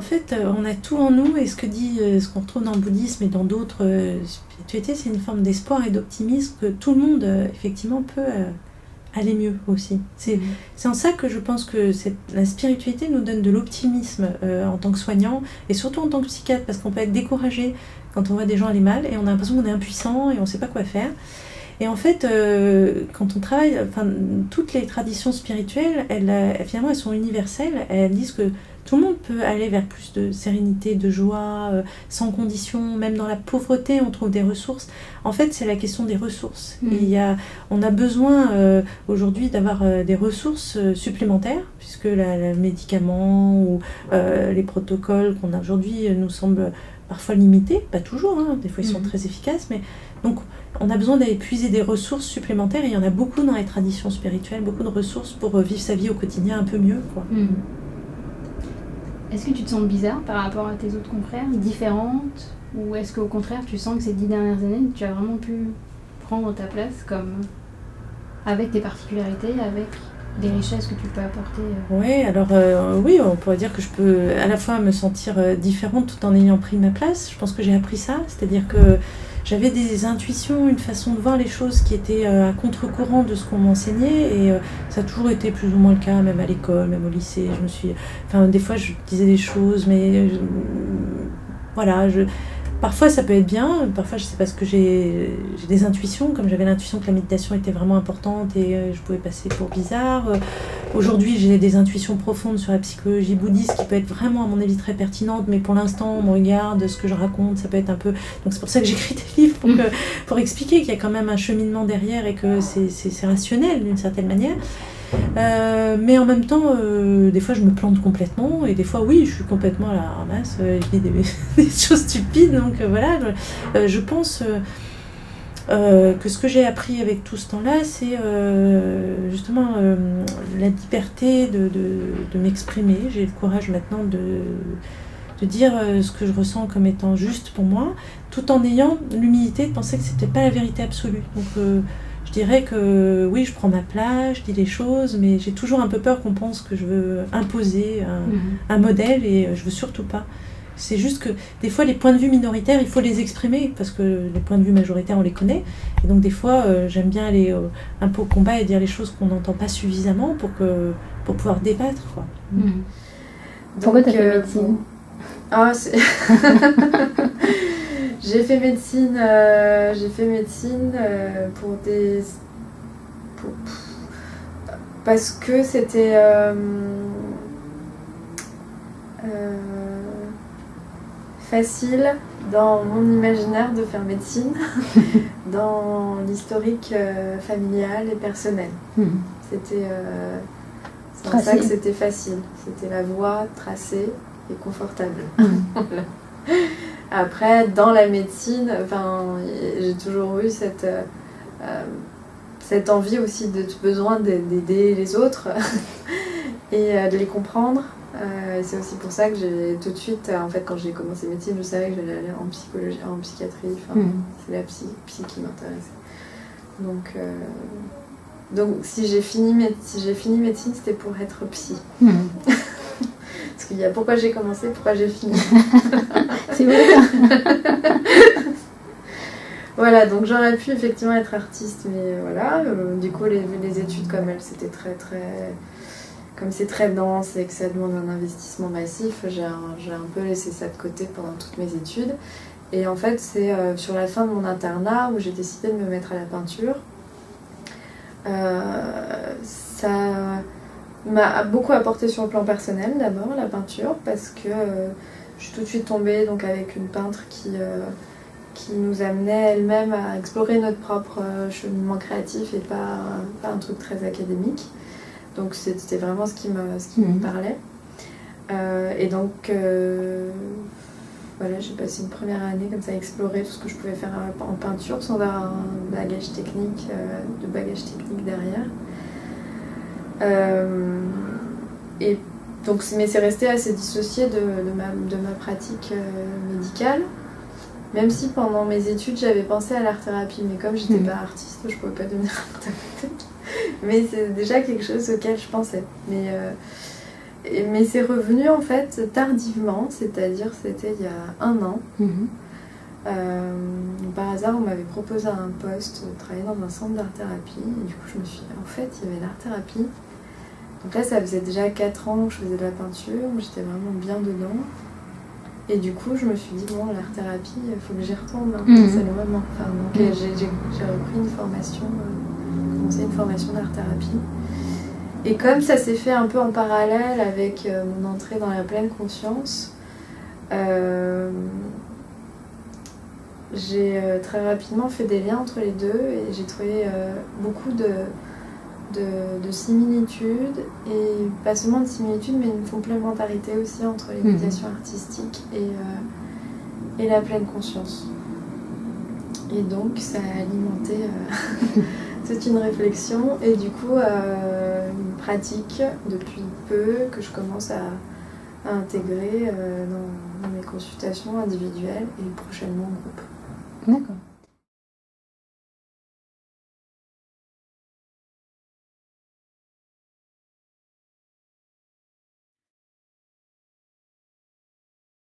fait, on a tout en nous, et ce qu'on retrouve dans le bouddhisme et dans d'autres spiritualités, c'est une forme d'espoir et d'optimisme que tout le monde, effectivement, peut aller mieux aussi. C'est en ça que je pense que la spiritualité nous donne de l'optimisme en tant que soignant, et surtout en tant que psychiatre, parce qu'on peut être découragé quand on voit des gens aller mal, et on a l'impression qu'on est impuissant et on ne sait pas quoi faire. Et en fait, quand on travaille, toutes les traditions spirituelles, finalement, elles sont universelles. Elles disent que tout le monde peut aller vers plus de sérénité, de joie, sans condition. Même dans la pauvreté, on trouve des ressources. En fait, c'est la question des ressources. On a besoin aujourd'hui d'avoir des ressources supplémentaires, puisque les médicaments ou les protocoles qu'on a aujourd'hui nous semblent parfois limités. Pas toujours, hein, des fois ils sont très efficaces, mais donc on a besoin d'épuiser des ressources supplémentaires, et il y en a beaucoup dans les traditions spirituelles, beaucoup de ressources pour vivre sa vie au quotidien un peu mieux, quoi. Est-ce que tu te sens bizarre par rapport à tes autres confrères, différente, ou est-ce qu'au contraire tu sens que ces 10 dernières années tu as vraiment pu prendre ta place, comme avec tes particularités, avec les richesses que tu peux apporter? Oui, alors oui, on pourrait dire que je peux à la fois me sentir différente tout en ayant pris ma place. Je pense que j'ai appris ça, c'est-à-dire que j'avais des intuitions, une façon de voir les choses qui était à contre-courant de ce qu'on m'enseignait, et ça a toujours été plus ou moins le cas, même à l'école, même au lycée. Des fois je disais des choses, mais parfois ça peut être bien, parfois je sais pas, ce que j'ai des intuitions, comme j'avais l'intuition que la méditation était vraiment importante et je pouvais passer pour bizarre. Aujourd'hui j'ai des intuitions profondes sur la psychologie bouddhiste qui peut être vraiment à mon avis très pertinente, mais pour l'instant on me regarde, ce que je raconte ça peut être un peu... Donc c'est pour ça que j'écris des livres, pour expliquer qu'il y a quand même un cheminement derrière et que c'est rationnel d'une certaine manière. Mais en même temps, des fois je me plante complètement, et des fois oui, je suis complètement à la ramasse, je dis des choses stupides, donc voilà. Je pense que ce que j'ai appris avec tout ce temps-là, c'est justement la liberté de m'exprimer. J'ai le courage maintenant de dire ce que je ressens comme étant juste pour moi, tout en ayant l'humilité de penser que c'était pas la vérité absolue. Donc je dirais que oui, je prends ma place, je dis les choses, mais j'ai toujours un peu peur qu'on pense que je veux imposer un modèle, et je veux surtout pas. C'est juste que des fois les points de vue minoritaires, il faut les exprimer, parce que les points de vue majoritaires on les connaît, et donc des fois j'aime bien aller un peu au combat et dire les choses qu'on n'entend pas suffisamment pour pouvoir débattre, quoi. Pourquoi t'as fait médecine? J'ai fait médecine parce que c'était facile dans mon imaginaire de faire médecine, dans l'historique familial et personnel. C'était c'est en ça que c'était facile. C'était la voie tracée et confortable. Voilà. Après, dans la médecine, j'ai toujours eu cette envie aussi, besoin d'aider les autres et de les comprendre. C'est aussi pour ça que j'ai tout de suite, en fait, quand j'ai commencé médecine, je savais que j'allais aller en psychologie, en psychiatrie. C'est la psy qui m'intéressait. Donc si j'ai fini médecine, c'était pour être psy. Parce qu'il y a pourquoi j'ai commencé, pourquoi j'ai fini. C'est vrai. Voilà, donc j'aurais pu effectivement être artiste, mais voilà. Du coup, les études, comme elles, c'était comme c'est très dense et que ça demande un investissement massif, j'ai un peu laissé ça de côté pendant toutes mes études. Et en fait, c'est sur la fin de mon internat où j'ai décidé de me mettre à la peinture. Ça m'a beaucoup apporté sur le plan personnel d'abord, la peinture, parce que je suis tout de suite tombée donc, avec une peintre qui nous amenait elle-même à explorer notre propre cheminement créatif et pas un truc très académique. Donc c'était vraiment ce qui me parlait. Et donc voilà, j'ai passé une première année comme ça à explorer tout ce que je pouvais faire en peinture sans avoir un bagage technique, derrière. Et donc, mais c'est resté assez dissocié de ma pratique médicale, même si pendant mes études j'avais pensé à l'art-thérapie, mais comme j'étais pas artiste, je pouvais pas devenir art-thérapeute. Mais c'est déjà quelque chose auquel je pensais. Mais c'est revenu en fait tardivement, c'est-à-dire c'était il y a 1 an. Par hasard, on m'avait proposé un poste de travailler dans un centre d'art-thérapie. Et du coup, je me suis dit, en fait, il y avait l'art-thérapie. Donc là, ça faisait déjà 4 ans que je faisais de la peinture, j'étais vraiment bien dedans. Et du coup, je me suis dit, bon, l'art-thérapie, il faut que j'y retourne. C'est le moment. Enfin, donc, j'ai repris une formation, commencé une formation d'art-thérapie. Et comme ça s'est fait un peu en parallèle avec mon entrée dans la pleine conscience, j'ai très rapidement fait des liens entre les deux et j'ai trouvé beaucoup de similitudes, et pas seulement de similitudes mais une complémentarité aussi entre les médiations artistiques et la pleine conscience. Et donc ça a alimenté toute une réflexion et du coup une pratique depuis peu que je commence à intégrer dans mes consultations individuelles et prochainement en groupe. D'accord.